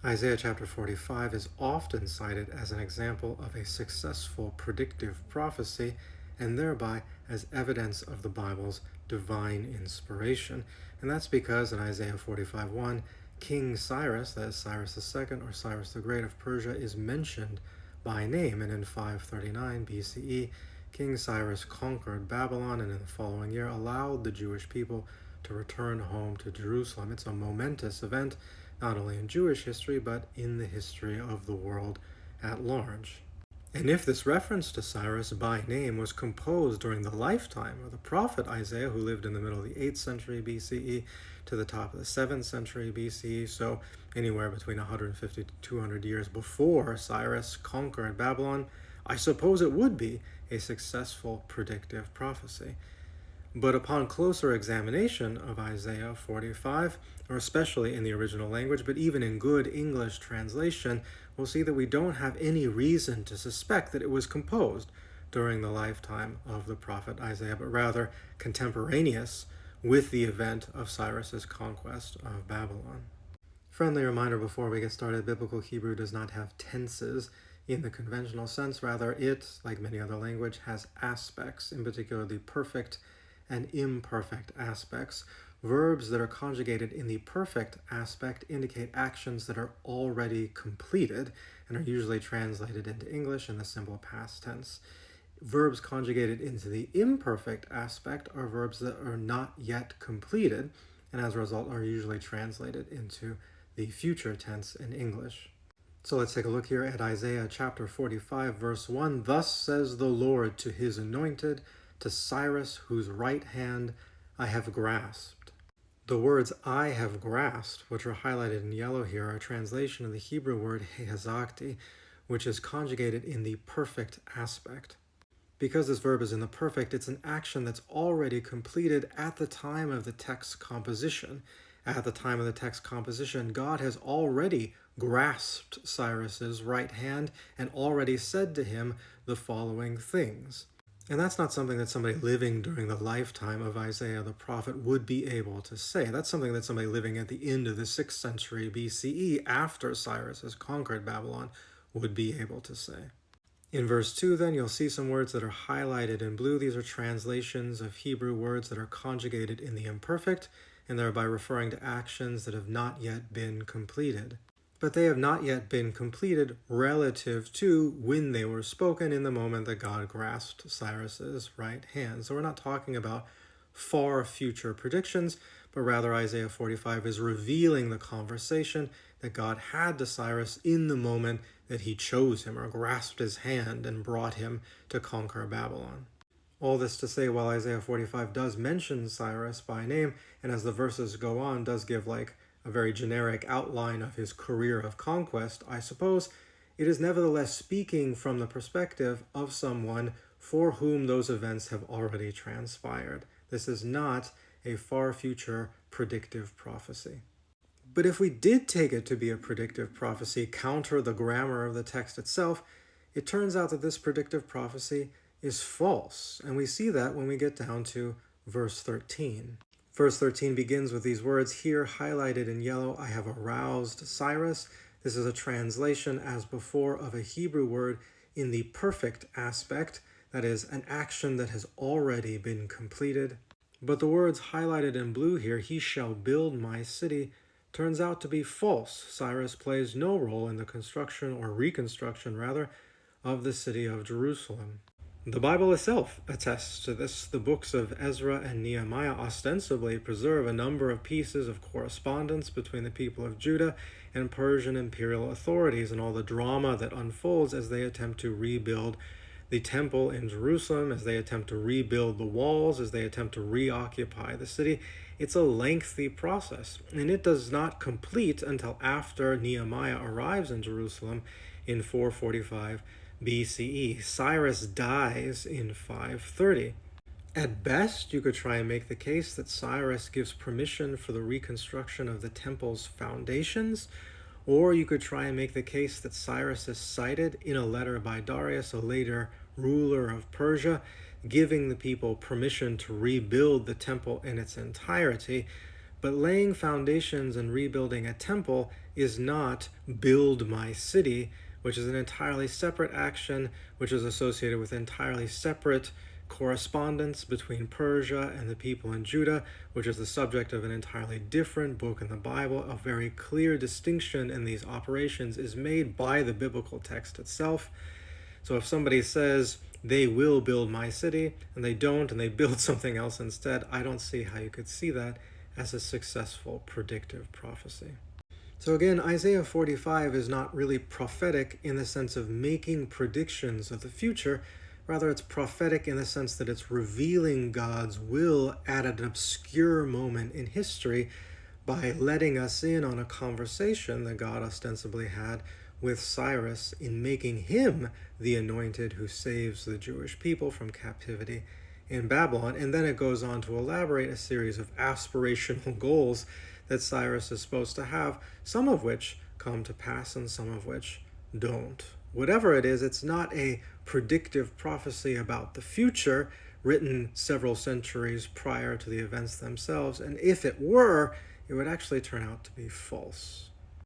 Isaiah chapter 45 is often cited as an example of a successful predictive prophecy and thereby as evidence of the Bible's divine inspiration. And that's because in Isaiah 45:1, King Cyrus, that is Cyrus II or Cyrus the Great of Persia, is mentioned by name. And in 539 BCE, King Cyrus conquered Babylon and in the following year allowed the Jewish people to return home to Jerusalem. It's a momentous event, not only in Jewish history, but in the history of the world at large. And if this reference to Cyrus by name was composed during the lifetime of the prophet Isaiah, who lived in the middle of the 8th century BCE to the top of the 7th century BCE, so anywhere between 150 to 200 years before Cyrus conquered Babylon, I suppose it would be a successful predictive prophecy. But upon closer examination of Isaiah 45, or especially in the original language, but even in good English translation, we'll see that we don't have any reason to suspect that it was composed during the lifetime of the prophet Isaiah, but rather contemporaneous with the event of Cyrus's conquest of Babylon. Friendly reminder before we get started, Biblical Hebrew does not have tenses in the conventional sense. Rather, it, like many other language, has aspects, in particular the perfect and imperfect aspects. Verbs that are conjugated in the perfect aspect indicate actions that are already completed and are usually translated into English in the simple past tense. Verbs conjugated into the imperfect aspect are verbs that are not yet completed and as a result are usually translated into the future tense in English. So let's take a look here at Isaiah chapter 45, verse 1. Thus says the Lord to his anointed, to Cyrus, whose right hand I have grasped. The words I have grasped, which are highlighted in yellow here, are a translation of the Hebrew word hehazakti, which is conjugated in the perfect aspect. Because this verb is in the perfect, it's an action that's already completed at the time of the text composition. At the time of the text composition, God has already grasped Cyrus's right hand and already said to him the following things. And that's not something that somebody living during the lifetime of Isaiah the prophet would be able to say. That's something that somebody living at the end of the 6th century BCE, after Cyrus has conquered Babylon, would be able to say. In verse 2, then, you'll see some words that are highlighted in blue. These are translations of Hebrew words that are conjugated in the imperfect, and thereby referring to actions that have not yet been completed. But they have not yet been completed relative to when they were spoken in the moment that God grasped Cyrus's right hand. So we're not talking about far future predictions, but rather Isaiah 45 is revealing the conversation that God had to Cyrus in the moment that he chose him or grasped his hand and brought him to conquer Babylon. All this to say, while Isaiah 45 does mention Cyrus by name, and as the verses go on does give like a very generic outline of his career of conquest, I suppose, it is nevertheless speaking from the perspective of someone for whom those events have already transpired. This is not a far future predictive prophecy. But if we did take it to be a predictive prophecy, counter the grammar of the text itself, it turns out that this predictive prophecy is false. And we see that when we get down to verse 13. Verse 13 begins with these words here highlighted in yellow, I have aroused Cyrus. This is a translation as before of a Hebrew word in the perfect aspect, that is, an action that has already been completed. But the words highlighted in blue here, he shall build my city, turns out to be false. Cyrus plays no role in the construction or reconstruction, rather, of the city of Jerusalem. The Bible itself attests to this. The books of Ezra and Nehemiah ostensibly preserve a number of pieces of correspondence between the people of Judah and Persian imperial authorities and all the drama that unfolds as they attempt to rebuild the temple in Jerusalem, as they attempt to rebuild the walls, as they attempt to reoccupy the city. It's a lengthy process, and it does not complete until after Nehemiah arrives in Jerusalem in 445 BCE. Cyrus dies in 530. At best, you could try and make the case that Cyrus gives permission for the reconstruction of the temple's foundations, or you could try and make the case that Cyrus is cited in a letter by Darius, a later ruler of Persia, giving the people permission to rebuild the temple in its entirety. But laying foundations and rebuilding a temple is not build my city, which is an entirely separate action, which is associated with entirely separate correspondence between Persia and the people in Judah, which is the subject of an entirely different book in the Bible. A very clear distinction in these operations is made by the biblical text itself. So if somebody says, they will build my city, and they don't, and they build something else instead, I don't see how you could see that as a successful predictive prophecy. So again, Isaiah 45 is not really prophetic in the sense of making predictions of the future. Rather, it's prophetic in the sense that it's revealing God's will at an obscure moment in history by letting us in on a conversation that God ostensibly had with Cyrus in making him the anointed who saves the Jewish people from captivity in Babylon. And then it goes on to elaborate a series of aspirational goals that Cyrus is supposed to have, some of which come to pass and some of which don't. Whatever it is, it's not a predictive prophecy about the future written several centuries prior to the events themselves. And if it were, it would actually turn out to be false.